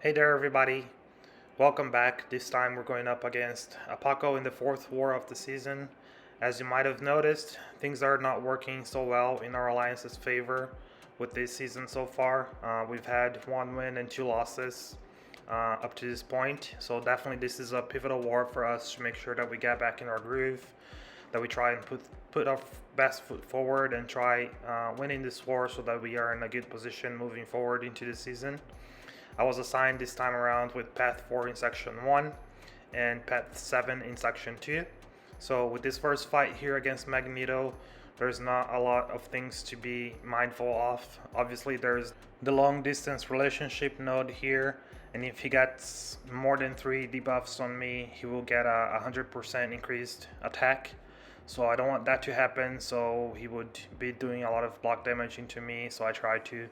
Hey there everybody, welcome back. This time we're going up against Apoco in the fourth war of the season. As you might have noticed, things are not working so well in our alliance's favor with this season so far. We've had 1 win and 2 losses up to this point, so definitely this is a pivotal war for us to make sure that we get back in our groove, that we try and put our best foot forward and try winning this war so that we are in a good position moving forward into the season. I was assigned this time around with Path 4 in Section 1 and Path 7 in Section 2. So with this first fight here against Magneto, there's not a lot of things to be mindful of. Obviously there's the long distance relationship node here, and if he gets more than 3 debuffs on me, he will get a 100% increased attack. So I don't want that to happen, so he would be doing a lot of block damage into me, so I try to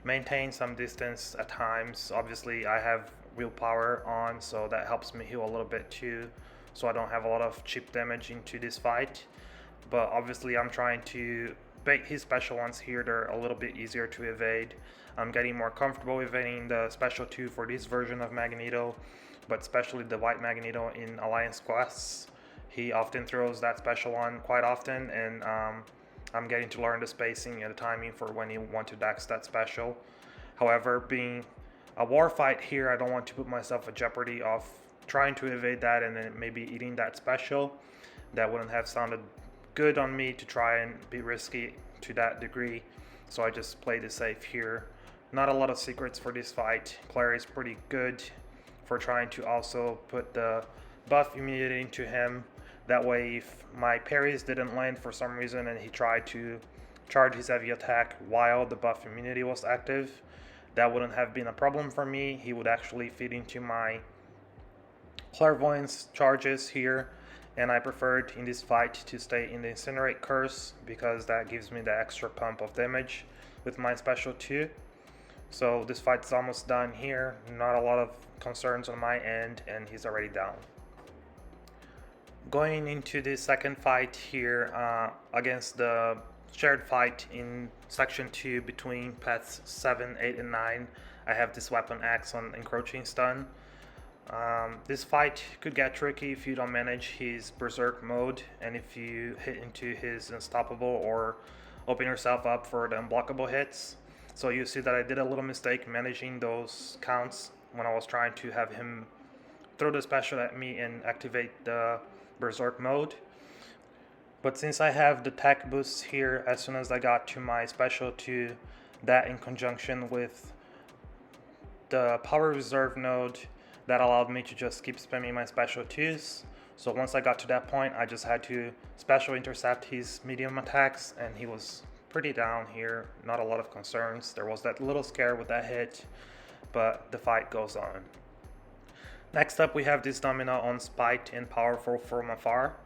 maintain some distance at times. Obviously I have willpower on, so that helps me heal a little bit too, so I don't have a lot of chip damage into this fight. But obviously I'm trying to bait his special ones here. They're a little bit easier to evade. I'm getting more comfortable evading the special 2 for this version of Magneto, but especially the white Magneto in Alliance quests. He often throws that special on quite often, and I'm getting to learn the spacing and the timing for when you want to dex that special. However, being a war fight here, I don't want to put myself at jeopardy of trying to evade that and then maybe eating that special. That wouldn't have sounded good on me to try and be risky to that degree, so I just played it safe here. Not a lot of secrets for this fight. Claire is pretty good for trying to also put the buff immunity into him. That way, if my parries didn't land for some reason and he tried to charge his heavy attack while the buff immunity was active, that wouldn't have been a problem for me. He would actually feed into my clairvoyance charges here, and I preferred in this fight to stay in the Incinerate Curse because that gives me the extra pump of damage with my special 2. So this fight's almost done here. Not a lot of concerns on my end, and he's already down. Going into the second fight here against the shared fight in Section 2 between Paths 7, 8, and 9, I have this weapon Axe on Encroaching stun. This fight could get tricky if you don't manage his Berserk mode, and if you hit into his Unstoppable or open yourself up for the unblockable hits. So you see that I did a little mistake managing those counts when I was trying to have him throw the special at me and activate the Berserk mode. But since I have the tech boosts here as soon as I got to my special 2, that in conjunction with the power reserve node, that allowed me to just keep spamming my special 2s. So once I got to that point, I just had to special intercept his medium attacks, and he was pretty down here. Not a lot of concerns. There was that little scare with that hit, but the fight goes on. Next up, we have this Domino on Spite and Powerful from Afar.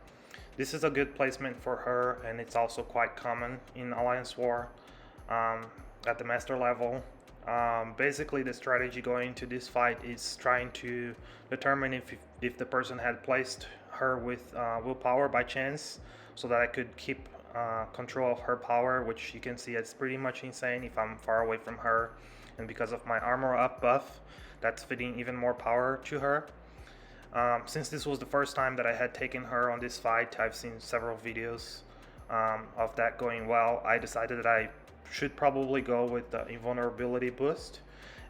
This is a good placement for her, and it's also quite common in Alliance War at the Master level. Basically, the strategy going into this fight is trying to determine if the person had placed her with willpower by chance, so that I could keep control of her power, which you can see it's pretty much insane if I'm far away from her, and because of my armor up buff, that's fitting even more power to her. Since this was the first time that I had taken her on this fight, I've seen several videos of that going well. I decided that I should probably go with the invulnerability boost,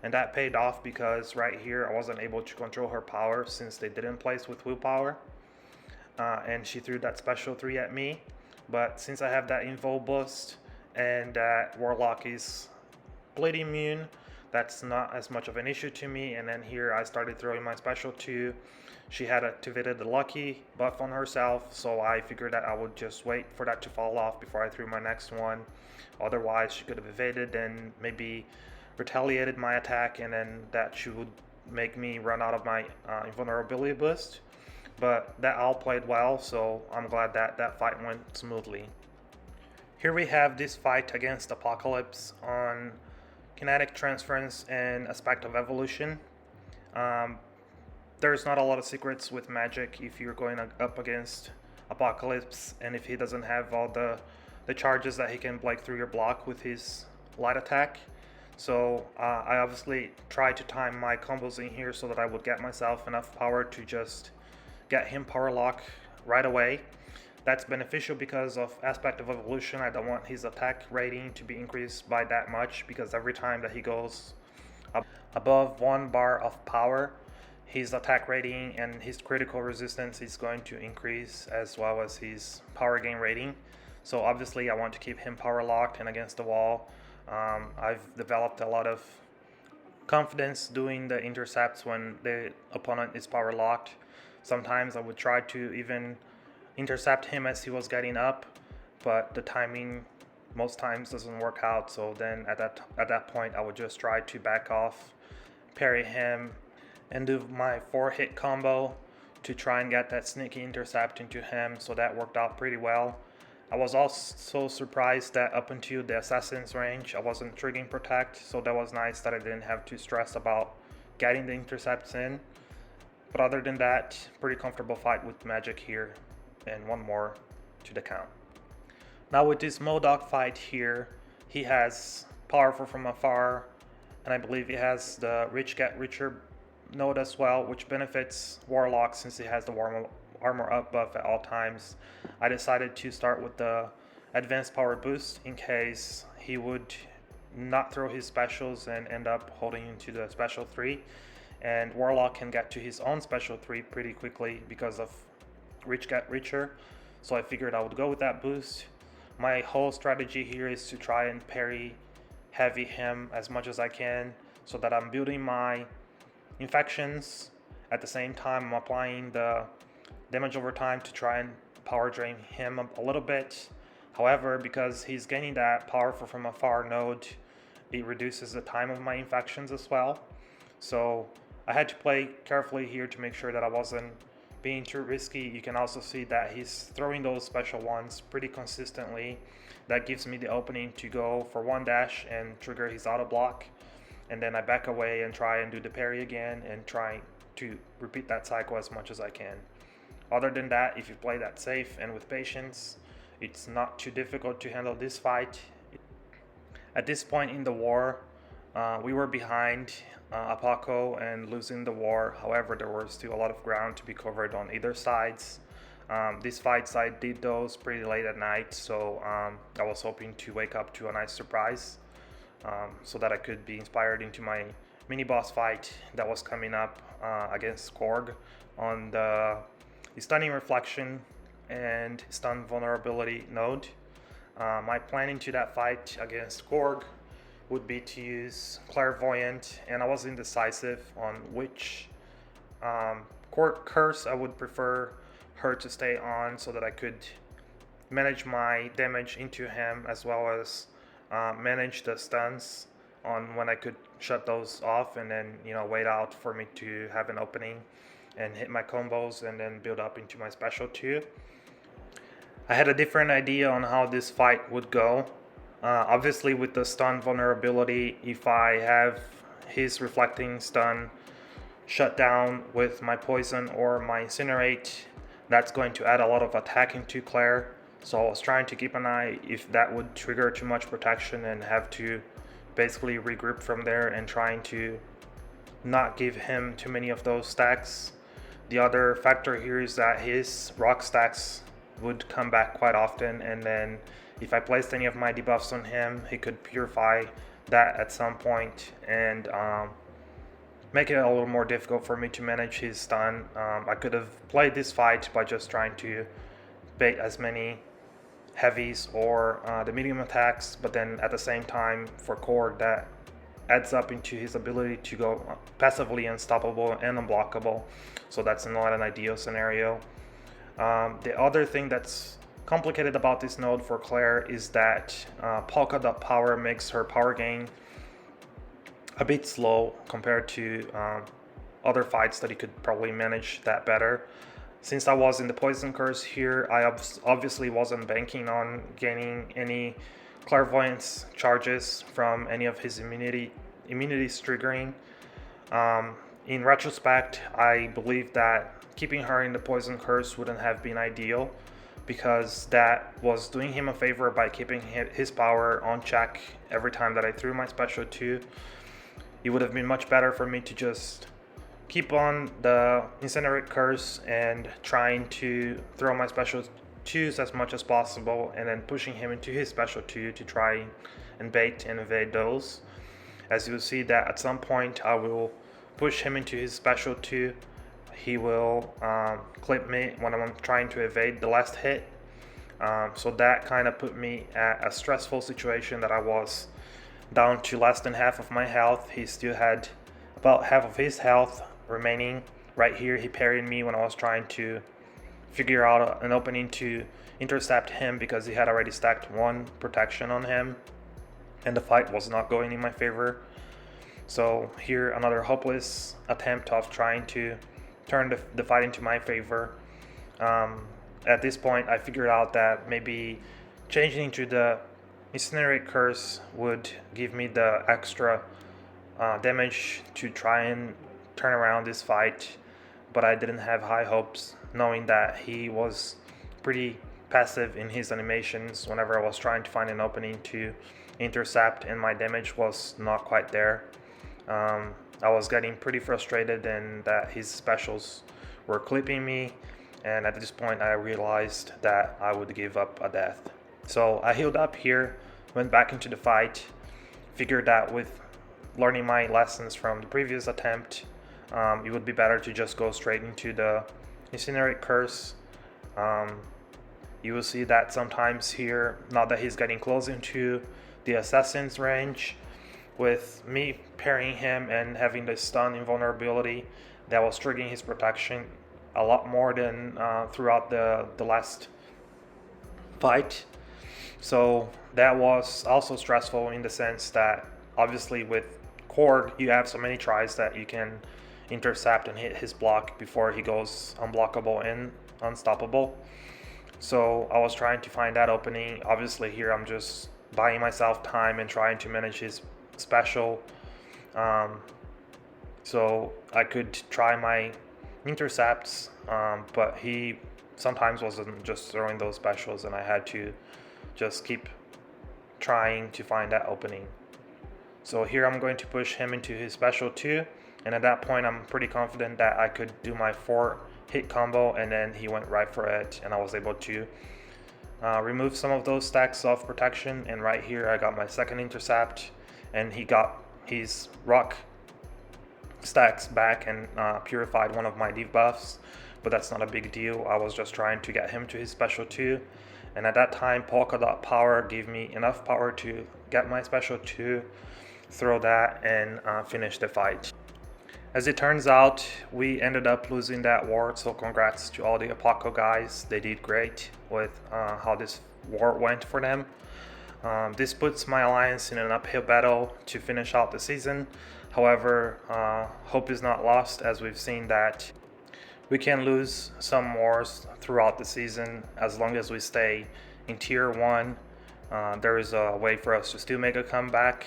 and that paid off because right here I wasn't able to control her power since they didn't place with willpower, and she threw that special 3 at me. But since I have that invul boost and that Warlock is bleed immune, that's not as much of an issue to me. And then here I started throwing my special 2. She had activated the lucky buff on herself, so I figured that I would just wait for that to fall off before I threw my next one. Otherwise she could have evaded and maybe retaliated my attack, and then that she would make me run out of my invulnerability boost. But that all played well, so I'm glad that that fight went smoothly. Here we have this fight against Apocalypse on Kinetic, Transference, and Aspect of Evolution. There's not a lot of secrets with Magik if you're going up against Apocalypse, and if he doesn't have all the charges that he can break through your block with his light attack. So I obviously tried to time my combos in here so that I would get myself enough power to just get him power lock right away. That's beneficial because of aspect of evolution. I don't want his attack rating to be increased by that much, because every time that he goes above 1 bar of power, his attack rating and his critical resistance is going to increase, as well as his power gain rating. So obviously I want to keep him power locked and against the wall. I've developed a lot of confidence doing the intercepts when the opponent is power locked. Sometimes I would try to even intercept him as he was getting up, but the timing most times doesn't work out. So then at that point I would just try to back off, parry him, and do my 4-hit combo to try and get that sneaky intercept into him. So that worked out pretty well. I was also surprised that up until the assassin's range I wasn't triggering protect, so that was nice that I didn't have to stress about getting the intercepts in. But other than that, pretty comfortable fight with Magik here, and one more to the count. Now with this Modok fight here, he has powerful from afar, and I believe he has the rich get richer node as well, which benefits Warlock since he has the armor up buff at all times. I decided to start with the advanced power boost in case he would not throw his specials and end up holding into the special 3, and Warlock can get to his own special 3 pretty quickly because of rich get richer. So I figured I would go with that boost. My whole strategy here is to try and parry heavy him as much as I can, so that I'm building my infections at the same time I'm applying the damage over time to try and power drain him a little bit. However, because he's gaining that powerful from afar node, it reduces the time of my infections as well. So I had to play carefully here to make sure that I wasn't being too risky. You can also see that he's throwing those special ones pretty consistently. That gives me the opening to go for 1 dash and trigger his auto block, and then I back away and try and do the parry again and try to repeat that cycle as much as I can. Other than that, if you play that safe and with patience, it's not too difficult to handle this fight. At this point in the war, we were behind Apoco and losing the war. However, there was still a lot of ground to be covered on either sides. These fights I did those pretty late at night, so I was hoping to wake up to a nice surprise, so that I could be inspired into my Miniboss fight that was coming up against Korg on the stunning reflection and stun vulnerability node. My plan into that fight against Korg would be to use Clairvoyant, and I was indecisive on which curse I would prefer her to stay on, so that I could manage my damage into him, as well as manage the stuns on when I could shut those off, and then wait out for me to have an opening and hit my combos and then build up into my special 2. I had a different idea on how this fight would go. Obviously with the stun vulnerability, if I have his reflecting stun shut down with my poison or my incinerate, that's going to add a lot of attack into Claire. So I was trying to keep an eye if that would trigger too much protection and have to basically regroup from there, and trying to not give him too many of those stacks. The other factor here is that his rock stacks would come back quite often, and then if I placed any of my debuffs on him, he could purify that at some point and make it a little more difficult for me to manage his stun. I could have played this fight by just trying to bait as many heavies or the medium attacks, but then at the same time for Korg that adds up into his ability to go passively unstoppable and unblockable. So that's not an ideal scenario. The other thing that's complicated about this node for Claire is that Polka.power makes her power gain a bit slow compared to other fights that you could probably manage that better. Since I was in the poison curse here, I obviously wasn't banking on gaining any clairvoyance charges from any of his immunities triggering. In retrospect, I believe that keeping her in the poison curse wouldn't have been ideal, because that was doing him a favor by keeping his power on check every time that I threw my special 2. It would have been much better for me to just keep on the Incinerate Curse and trying to throw my special 2s as much as possible, and then pushing him into his special 2 to try and bait and evade those. As you'll see that at some point I will push him into his special 2. He will clip me when I'm trying to evade the last hit. So that kind of put me at a stressful situation that I was down to less than half of my health. He still had about half of his health remaining. Right here he parried me when I was trying to figure out an opening to intercept him, because he had already stacked 1 protection on him and the fight was not going in my favor. So here another hopeless attempt of trying to turn the fight into my favor. At this point I figured out that maybe changing into the Incinerate Curse would give me the extra damage to try and turn around this fight, but I didn't have high hopes, knowing that he was pretty passive in his animations whenever I was trying to find an opening to intercept, and my damage was not quite there. I was getting pretty frustrated and that his specials were clipping me, and at this point I realized that I would give up a death. So I healed up here, went back into the fight, figured that with learning my lessons from the previous attempt, it would be better to just go straight into the Incinerate Curse. You will see that sometimes here, now that he's getting close into the assassin's range, with me parrying him and having the stun invulnerability, that was triggering his protection a lot more than throughout the last fight. So that was also stressful in the sense that obviously with Korg you have so many tries that you can intercept and hit his block before he goes unblockable and unstoppable. So I was trying to find that opening. Obviously here I'm just buying myself time and trying to manage his special, so I could try my intercepts, but he sometimes wasn't just throwing those specials, and I had to just keep trying to find that opening. So here I'm going to push him into his special 2, and at that point I'm pretty confident that I could do my 4 hit combo, and then he went right for it and I was able to remove some of those stacks of protection, and right here I got my second intercept, and he got his rock stacks back and purified one of my debuffs, but that's not a big deal. I was just trying to get him to his special 2, and at that time polka dot power gave me enough power to get my special 2, throw that, and finish the fight. As it turns out, we ended up losing that war, so congrats to all the Apoco guys. They did great with how this war went for them. This puts my alliance in an uphill battle to finish out the season. However, hope is not lost, as we've seen that we can lose some wars throughout the season as long as we stay in tier 1. There is a way for us to still make a comeback,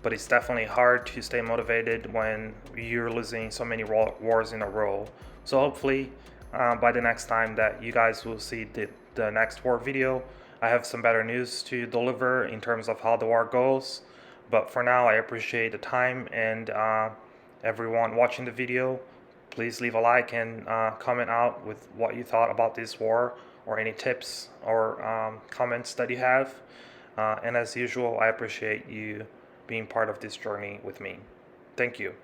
but it's definitely hard to stay motivated when you're losing so many wars in a row. So hopefully by the next time that you guys will see the next war video, I have some better news to deliver in terms of how the war goes. But for now, I appreciate the time, and everyone watching the video, please leave a like and comment out with what you thought about this war, or any tips or comments that you have. And as usual, I appreciate you being part of this journey with me. Thank you.